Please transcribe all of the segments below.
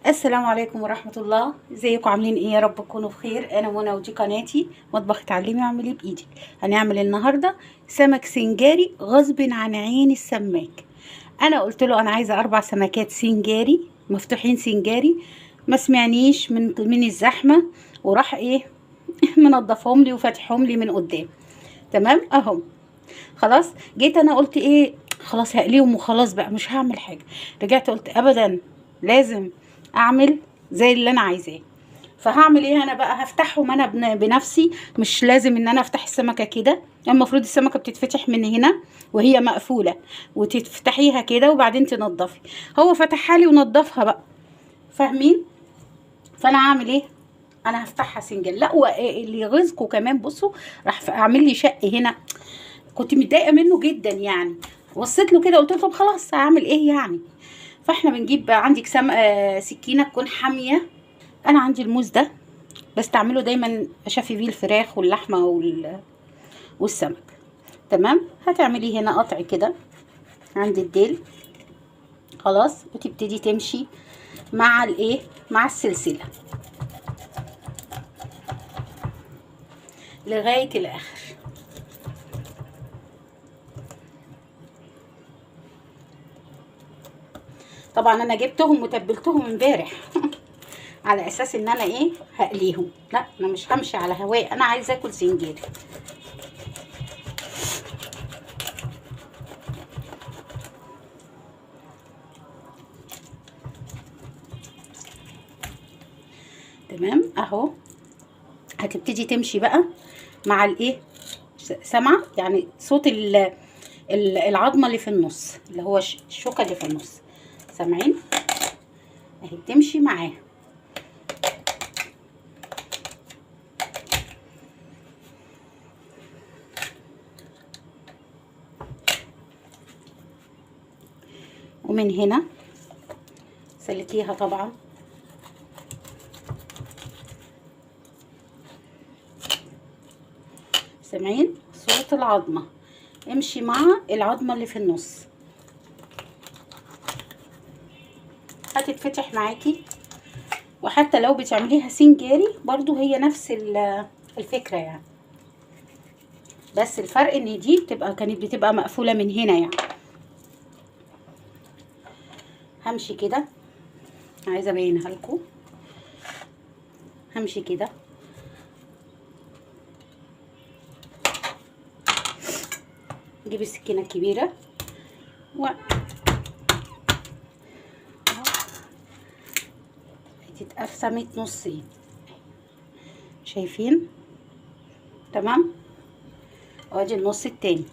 السلام عليكم ورحمة الله. ازيكم عاملين ايه؟ يا رب تكونوا بخير. انا منى ودي قناتي مطبخ اتعلمي واعملي بايدك. هنعمل النهاردة سمك سنجاري غصب عن عين السماك. انا قلت له انا عايزة 4 سمكات سنجاري مفتوحين سنجاري، ما سمعنيش من الزحمة، وراح ايه منضفهم لي وفاتحهم لي من قدام. تمام اهم. خلاص جيت انا قلت ايه، خلاص هقليهم وخلاص بقى مش هعمل حاجه. رجعت قلت ابدا، لازم اعمل زي اللي انا عايزاه. فهعمل ايه انا بقى؟ هفتحهم انا بنفسي. مش لازم ان انا افتح السمكه كده، المفروض السمكه بتتفتح من هنا وهي مقفوله، وتفتحيها كده وبعدين تنضفي. هو فتحها لي ونضفها بقى، فاهمين؟ فانا هعمل ايه؟ انا هفتحها سنجل. لا واللي يغيظكوا كمان، بصوا، راح اعمل لي شق هنا. كنت متضايقه منه جدا يعني. بصيت له كده قلت له طب خلاص هعمل ايه يعني. فاحنا بنجيب بقى، عندك سكينه تكون حاميه. انا عندي الموز ده بستعمله دايما اشفي بيه الفراخ واللحمه والسمك. تمام. هتعملي هنا قطع كده عند الديل، خلاص، وتبتدي تمشي مع الايه، مع السلسله لغايه الاخر. طبعا انا جبتهم وتبلتهم امبارح على اساس ان انا ايه، هقليهم. لا انا مش همشي على هواي، انا عايزه اكل سنجاري. تمام اهو. هتبتدي تمشي بقى مع الايه، سمع يعني صوت العظمه اللي في النص، اللي هو الشوكه اللي في النص، سامعين؟ اهي بتمشي معاه. ومن هنا سلكيها طبعا. سامعين صوت العظمه؟ امشي مع العظمه اللي في النص، هتتفتح معاكي. وحتى لو بتعمليها سنجاري برضو هي نفس الفكره يعني، بس الفرق ان دي كانت بتبقى مقفوله من هنا يعني. همشي كده، عايزه ابينها لكم. همشي كده، نجيب السكينه الكبيره و اتقسمت نصين، شايفين؟ تمام. وادي النص التاني.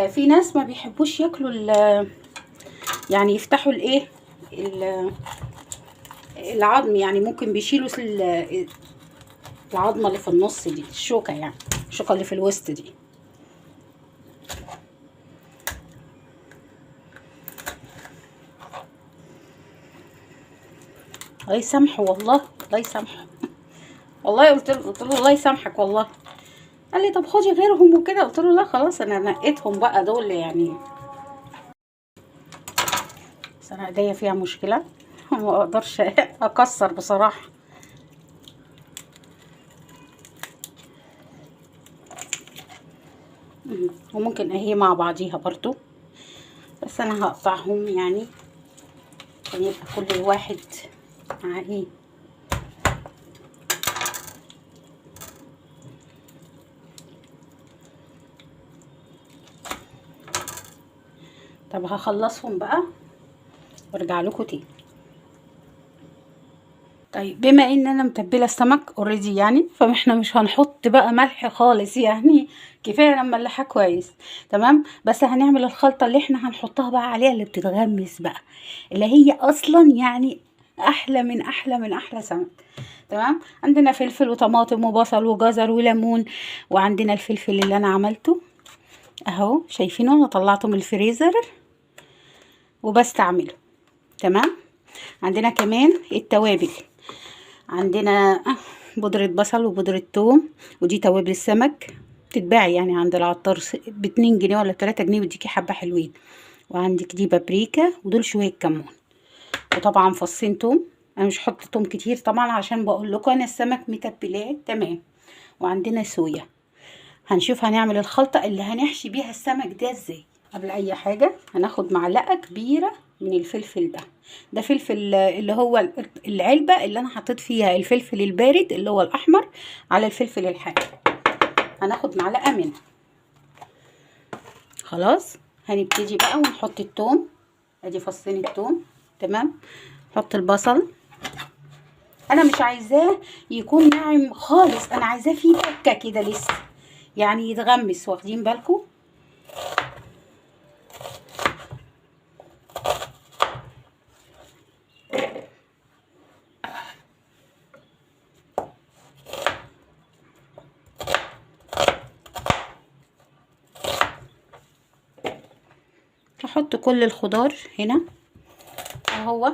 في ناس ما بيحبوش ياكلوا يعني يفتحوا الايه، العظم، يعني ممكن بيشيلوا العظمه اللي في النص دي، الشوكه يعني، الشوكه اللي في الوسط دي. الله يسامحه والله، الله يسامحه. والله قلت له الله يسامحك والله. قال لي طب خدي غيرهم وكده، قلت له لا خلاص انا نقيتهم بقى دول يعني. بس انا ايديا فيها مشكله ما اقدرش اكسر بصراحه. وممكن اهي مع بعضيها برضو، بس انا هقطعهم يعني عشان يبقى كل واحد مع ايه. طب هخلصهم بقى وارجع لكم تاني. طيب بما ان انا متبله السمك اوريدي يعني، فاحنا مش هنحط بقى ملح خالص يعني، كفايه لما نملحها كويس. تمام. بس هنعمل الخلطه اللي احنا هنحطها بقى عليها، اللي بتتغمس بقى، اللي هي اصلا يعني احلى من احلى من احلى سمك. تمام. عندنا فلفل وطماطم وبصل وجزر وليمون، وعندنا الفلفل اللي انا عملته اهو، شايفينه؟ انا طلعته من الفريزر وبستعمله. تمام. عندنا كمان التوابل، عندنا بودرة بصل وبودرة ثوم، ودي توابل السمك، بتتباع يعني عند العطار ب2 جنيه ولا ب3 جنيه، بيديكي حبة حلوين. وعندك دي بابريكا، ودول شويه كمون، وطبعا فصين توم. انا مش هحط توم كتير طبعا عشان بقول لكم انا السمك متبلاه تمام. وعندنا صويا. هنشوف هنعمل الخلطه اللي هنحشي بيها السمك ده ازاي. قبل اي حاجه هناخد معلقه كبيره من الفلفل ده فلفل اللي هو العلبه اللي انا حطيت فيها الفلفل البارد اللي هو الاحمر على الفلفل الحامي. هناخد معلقه منه. خلاص هنبتدي بقى ونحط التوم. ادي فصين التوم تمام. نحط البصل. انا مش عايزاه يكون ناعم خالص، انا عايزاه فيه تكه كده لسه يعني يتغمس، واخدين بالكم. هحط كل الخضار هنا اهو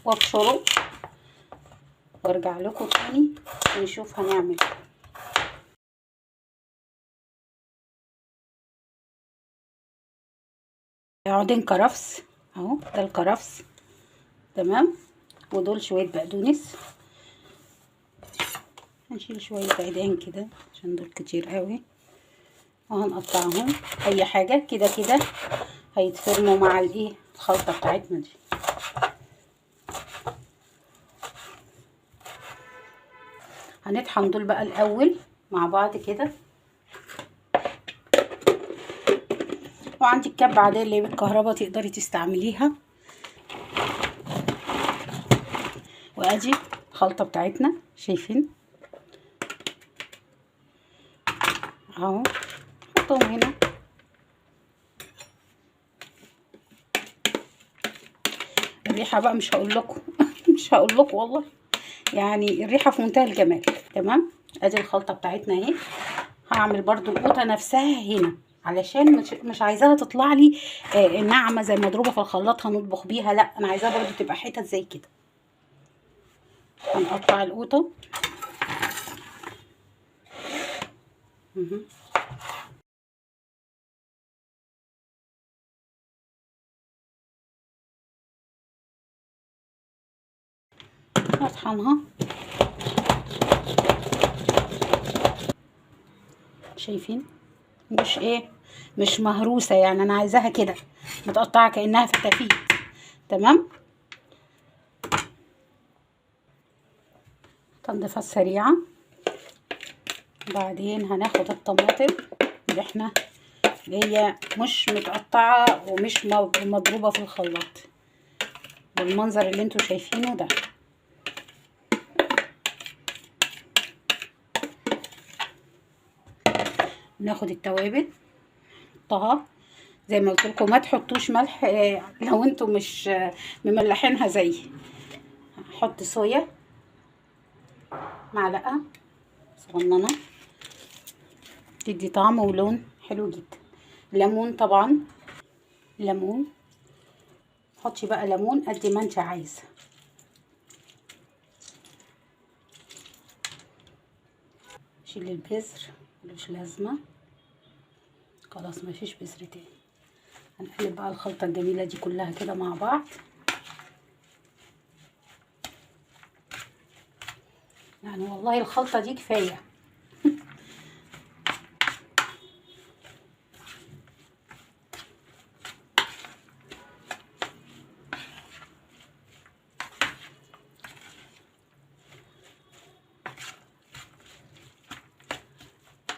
وابشره وارجع لكم تاني ونشوف هنعمل. عودين كرفس اهو، ده الكرفس تمام. ودول شويه بقدونس، هنشيل شويه عيدان كده عشان دول كتير قوي، وهنقطعهم اي حاجه كده كده هيتفرموا مع الايه الخلطه بتاعتنا دي. هنطحن دول بقى الاول مع بعض كده. وعندك كبه عاديه اللي بالكهرباء تقدري تستعمليها. وادي الخلطه بتاعتنا شايفين اهو. نحطهم هنا. الريحه بقى مش هقول لكم مش هقول لكم والله، يعني الريحه في منتهى الجمال تمام. ادي الخلطه بتاعتنا اهي. هعمل برضو القوطه نفسها هنا علشان مش عايزاها تطلع لي ناعمه زي مضروبه في الخلاط هنطبخ بيها، لا انا عايزاها برضو تبقى حتت زي كده. هنقطع القوطه اطحنها. شايفين مش ايه، مش مهروسه، يعني انا عايزاها كده متقطعه كانها فتافيت تمام. تنظيفه سريعه. بعدين هناخد الطماطم اللي هي مش متقطعه ومش مضروبه في الخلاط بالمنظر اللي انتوا شايفينه ده. ناخد التوابل نحطها زي ما قلت لكم، ما تحطوش ملح لو انتوا مش مملحينها زي. هحط صويا معلقه صغننه تدي طعم ولون حلو جدا. ليمون طبعا، ليمون حطي بقى ليمون قد ما انت عايزه. شيل البذر ملوش لازمه، خلاص مفيش بذر تاني. هنقلب بقى الخلطه الجميله دي كلها كده مع بعض. يعني والله الخلطه دي كفايه.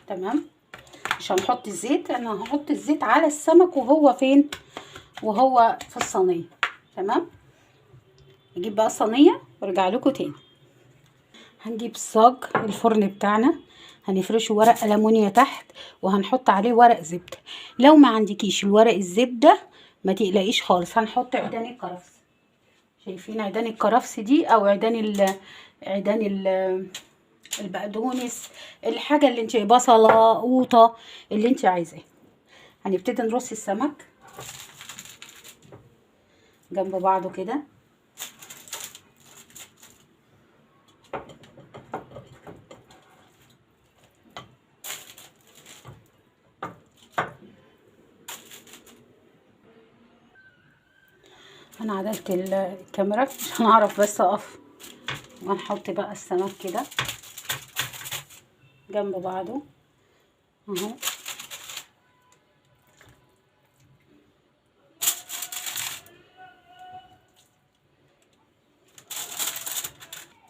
تمام. مش هنحط الزيت، انا هحط الزيت على السمك وهو فين، وهو في الصينيه تمام. نجيب بقى الصينيه وارجع لكم تاني. هنجيب صاج الفرن بتاعنا، هنفرشه ورق ألمونيا تحت وهنحط عليه ورق زبدة. لو ما عندكيش الورق الزبدة ما تقلقيش خالص، هنحط عيدان الكرفس. شايفين عيدان الكرفس دي او عيدان البقدونس، الحاجة اللي انت بصلة قوطة اللي انت عايزاه. هنبتدي نرص السمك جنب بعضه كده. انا عدلت الكاميرا عشان اعرف بس اقف. وهنحط بقى السمك كده جنب بعضه اهو.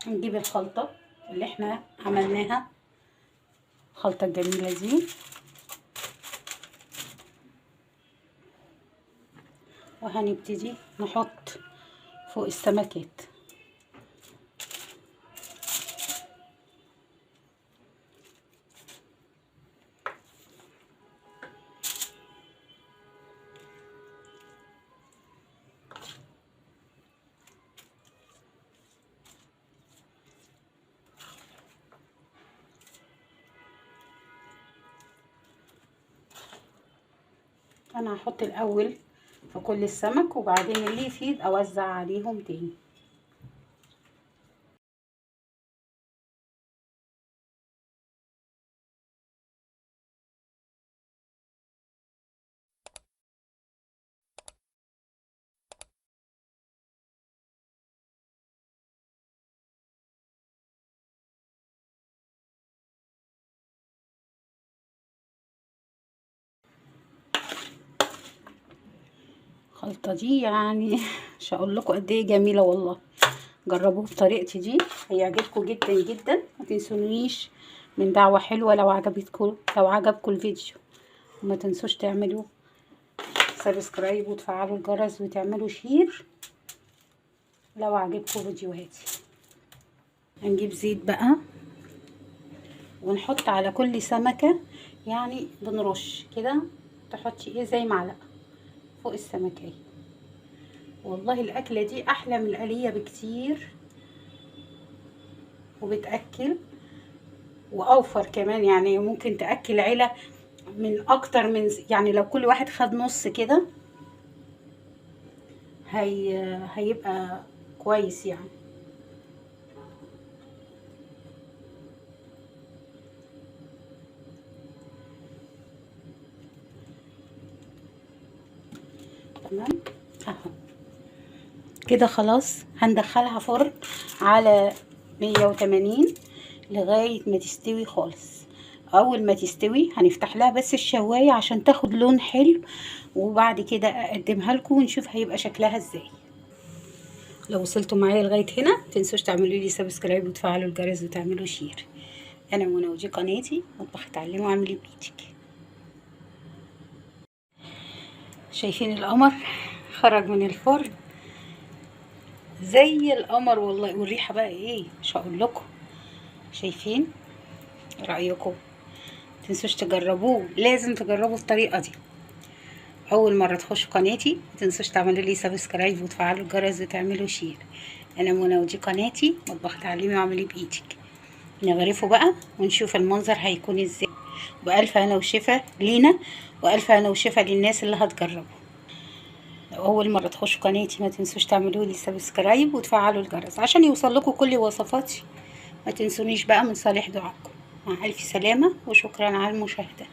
نجيب الخلطة اللي احنا عملناها، الخلطة الجميلة دي، وهنبتدي نحط فوق السمكات. انا هحط الاول في كل السمك وبعدين اللي يفيد اوزع عليهم تاني. الخلطة دي يعني مش هقول لكم قد ايه جميلة والله. جربوه بطريقتي دي هيعجبكم جدا جدا. ما تنسونيش من دعوة حلوة لو عجبكم الفيديو، وما تنسوش تعملوا سبسكرايب وتفعلوا الجرس وتعملوا شير لو عجبكم فيديوهاتي. هنجيب زيت بقى ونحط على كل سمكة، يعني بنرش كده، تحطي ايه زي معلقة فوق السمكة. والله الاكلة دي احلى من القلية بكتير، وبتأكل واوفر كمان. يعني ممكن تأكل عيلة من اكتر من، يعني لو كل واحد خد نص كده هيبقى كويس يعني. تمام اهو كده خلاص. هندخلها فرن على 180 لغاية ما تستوي خالص. اول ما تستوي هنفتح لها بس الشواية عشان تاخد لون حلو، وبعد كده اقدمها لكم ونشوف هيبقى شكلها ازاي. لو وصلتوا معايا لغاية هنا متنسوش تعملوا لي سبسكرايب وتفعلوا الجرس وتعملوا شير. انا منى ودي قناتي مطبخ اتعلموا اعملي بايدك. شايفين القمر خرج من الفرن زي القمر والله، والريحه بقى ايه مش هقول لكم. شايفين؟ رايكم؟ متنسوش تجربوه، لازم تجربوا الطريقه دي. اول مره تخشوا قناتي متنسوش تعملوا لي سبسكرايب وتفعلوا الجرس وتعملوا شير. انا منى ودي قناتي مطبخ اتعلمي واعملي بايدك. نغرفه بقى ونشوف المنظر هيكون ازاي. بألف هنا وشفا لينا، وألف هنا وشفا للناس اللي هتجربه. لو اول مره تخشوا قناتي ما تنسوش تعملوا لي سبسكرايب وتفعلوا الجرس عشان يوصل لكم كل وصفاتي. ما تنسونيش بقى من صالح دعاكم. مع الف سلامه وشكرا على المشاهده.